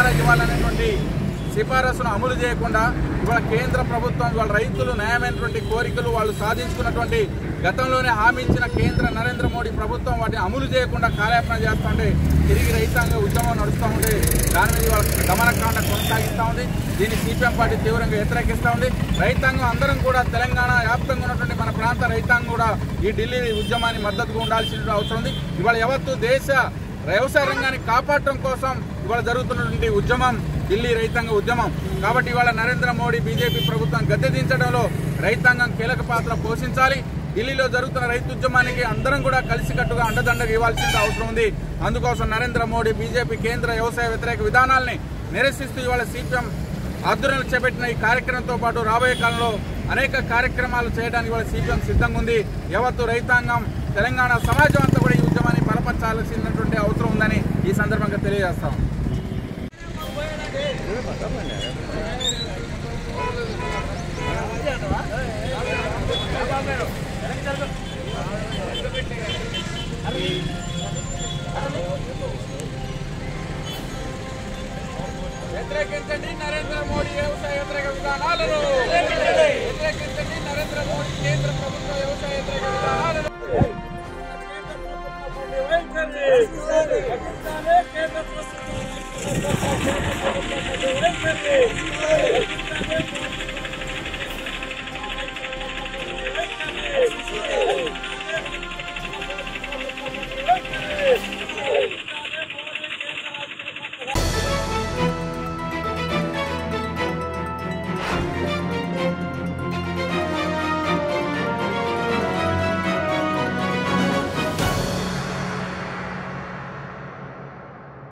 ధర ఇవ్వాలనేటువంటి సిఫారసును అమలు చేయకుండా ఇవాళ కేంద్ర ప్రభుత్వం ఇవాళ రైతులు న్యాయమైనటువంటి కోరికలు వాళ్ళు సాధించుకున్నటువంటి గతంలోనే హామీ ఇచ్చిన కేంద్ర నరేంద్ర మోడీ ప్రభుత్వం వాటిని అమలు చేయకుండా కాలయాపన చేస్తుంటే తిరిగి రైతాంగ ఉద్యమం నడుస్తూ ఉంటే దాని మీద ఇవాళ దమనకాండ కొనసాగిస్తూ ఉంది. దీన్ని సిపిఎం పార్టీ తీవ్రంగా వ్యతిరేకిస్తూ ఉంది. రైతాంగం అందరం కూడా తెలంగాణ వ్యాప్తంగా ఉన్నటువంటి మన ప్రాంత రైతాంగం కూడా ఈ ఢిల్లీ ఉద్యమాన్ని మద్దతుగా ఉండాల్సిన అవసరం ఉంది. ఇవాళ యావత్తు దేశ వ్యవసాయ రంగాన్ని కాపాడటం కోసం ఇవాళ జరుగుతున్నటువంటి ఉద్యమం ఢిల్లీ రైతాంగ ఉద్యమం. కాబట్టి ఇవాళ నరేంద్ర మోడీ బీజేపీ ప్రభుత్వం గద్దె దించడంలో రైతాంగం కీలక పాత్ర పోషించాలి. ఢిల్లీలో జరుగుతున్న రైతు ఉద్యమానికి అందరం కూడా కలిసికట్టుగా అండదండగా ఇవ్వాల్సిన అవసరం ఉంది. అందుకోసం నరేంద్ర మోడీ బీజేపీ కేంద్ర వ్యవసాయ వ్యతిరేక విధానాల్ని నిరసిస్తూ ఇవాళ సిపిఎం ఆధ్వర్యంలో చేపట్టిన ఈ కార్యక్రమంతో పాటు రాబోయే కాలంలో అనేక కార్యక్రమాలు చేయడానికి ఇవాళ సిపిఎం సిద్ధంగా ఉంది. యావత్తు రైతాంగం తెలంగాణ సమాజం అంతా కూడా ఈ ఉద్యమాన్ని బలపరచాల్సినటువంటి అవసరం ఉందని ఈ సందర్భంగా తెలియజేస్తాం. వ్యతిరేకించండి నరేంద్ర మోడీ వ్యవసాయ వ్యతిరేక విధానాలను. వ్యతిరేకించండి నరేంద్ర మోడీ కేంద్ర ప్రభుత్వ వ్యవసాయ వ్యతిరేక విధానాలను.